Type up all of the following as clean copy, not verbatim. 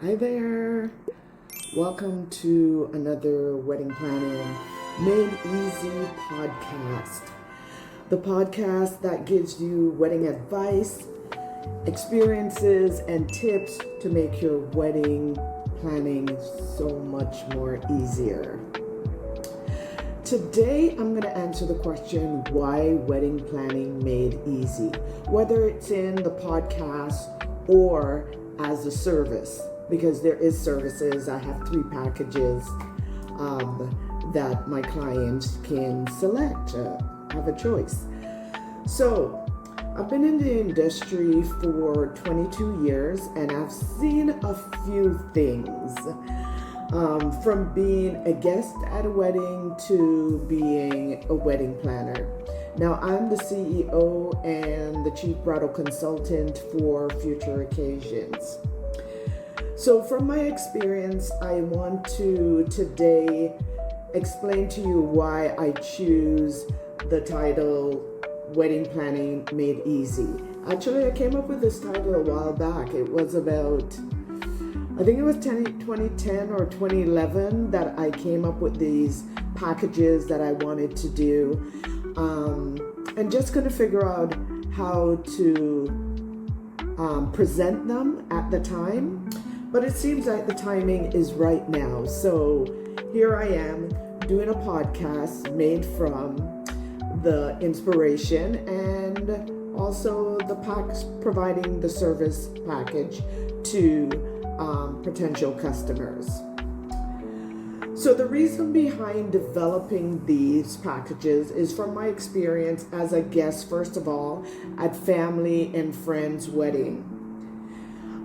Hi there. Welcome to another Wedding Planning Made Easy podcast. The podcast that gives you wedding advice, experiences, and tips to make your wedding planning so much more easier. Today, I'm going to answer the question, why wedding planning made easy? Whether it's in the podcast or as a service, because there is services. I have 3 packages that my clients can select, have a choice. So I've been in the industry for 22 years and I've seen a few things, from being a guest at a wedding to being a wedding planner. Now I'm the CEO and the Chief Bridal Consultant for Future Occasions. So from my experience, I want to today explain to you why I choose the title Wedding Planning Made Easy. Actually, I came up with this title a while back. It was about, I think it was 2010 or 2011 that I came up with these packages that I wanted to do, and just couldn't figure out how to present them at the time. But it seems like the timing is right now. So here I am doing a podcast made from the inspiration and also the packs providing the service package to potential customers. So the reason behind developing these packages is from my experience as a guest, first of all, at family and friends' wedding.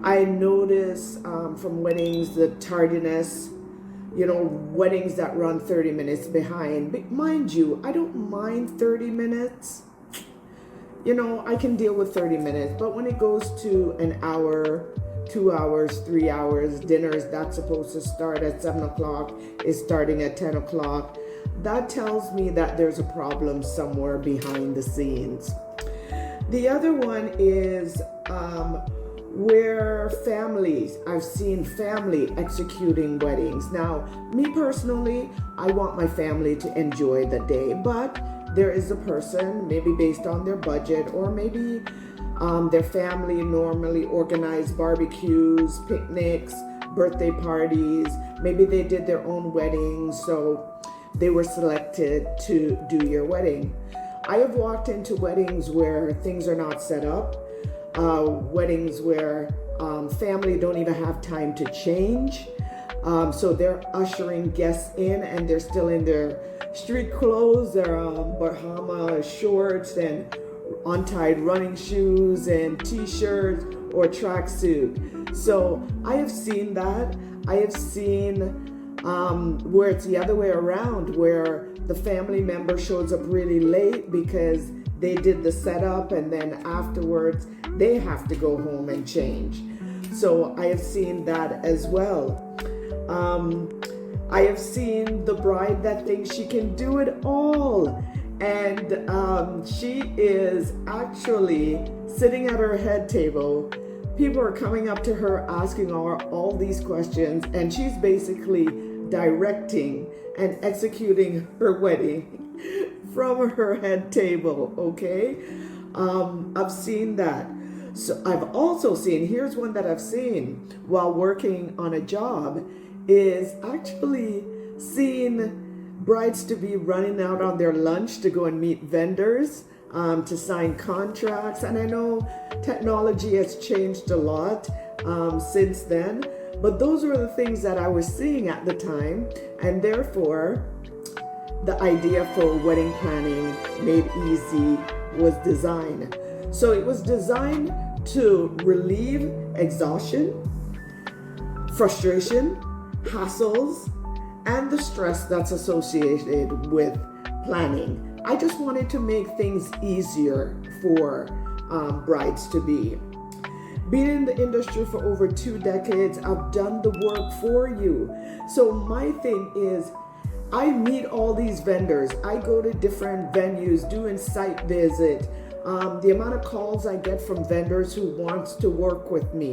I notice from weddings the tardiness, weddings that run 30 minutes behind. But mind you, I don't mind 30 minutes. I can deal with 30 minutes. But when it goes to an hour, 2 hours, 3 hours, dinners that's supposed to start at 7 o'clock is starting at 10 o'clock, that tells me that there's a problem somewhere behind the scenes. The other one is where I've seen family executing weddings. Now, me personally, I want my family to enjoy the day, but there is a person, maybe based on their budget, or maybe their family normally organize barbecues, picnics, birthday parties. Maybe they did their own wedding, so they were selected to do your wedding. I have walked into weddings where things are not set up, weddings where family don't even have time to change. So they're ushering guests in and they're still in their street clothes, their Bahama shorts and untied running shoes and t-shirts or tracksuit. So I have seen that. I have seen where it's the other way around, where the family member shows up really late because they did the setup and then afterwards they have to go home and change. So I have seen that as well. I have seen the bride that thinks she can do it all, and she is actually sitting at her head table. People are coming up to her asking her all these questions, and she's basically directing and executing her wedding from her head table, okay? I've seen that. So I've also seen, here's one that I've seen while working on a job, is actually seeing brides to be running out on their lunch to go and meet vendors, to sign contracts. And I know technology has changed a lot since then, but those were the things that I was seeing at the time, and therefore the idea for Wedding Planning Made Easy was designed. So it was designed to relieve exhaustion, frustration, hassles, and the stress that's associated with planning. I just wanted to make things easier for brides to be. Being in the industry for over 2 decades, I've done the work for you. So my thing is, I meet all these vendors. I go to different venues, doing site visit. The amount of calls I get from vendors who wants to work with me.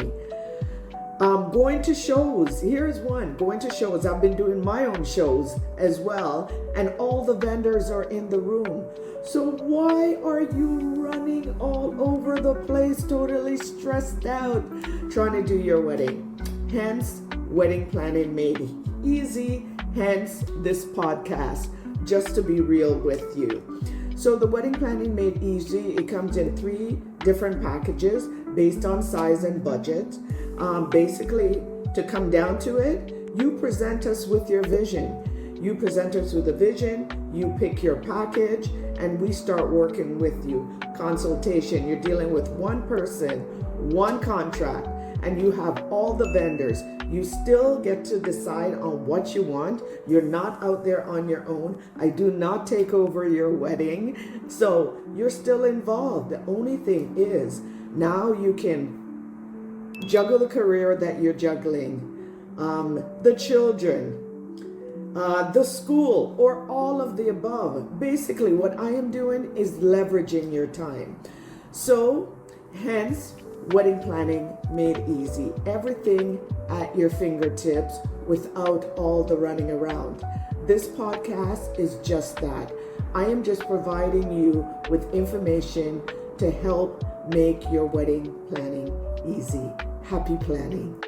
Going to shows. Here's one. Going to shows. I've been doing my own shows as well, and all the vendors are in the room. So why are you running all over the place, totally stressed out, trying to do your wedding? Hence, wedding planning made easy. Hence, this podcast, just to be real with you. So the wedding planning made easy. It comes in 3 different packages based on size and budget. Basically, to come down to it, you present us with your vision. You present us with a vision, you pick your package, and we start working with you. Consultation, you're dealing with one person, one contract, and you have all the vendors. You still get to decide on what you want. You're not out there on your own. I do not take over your wedding. So you're still involved. The only thing is, now you can juggle the career that you're juggling, the children, the school, or all of the above. Basically, what I am doing is leveraging your time. So, hence, wedding planning made easy. Everything at your fingertips without all the running around. This podcast is just that. I am just providing you with information to help make your wedding planning easy. Happy planning.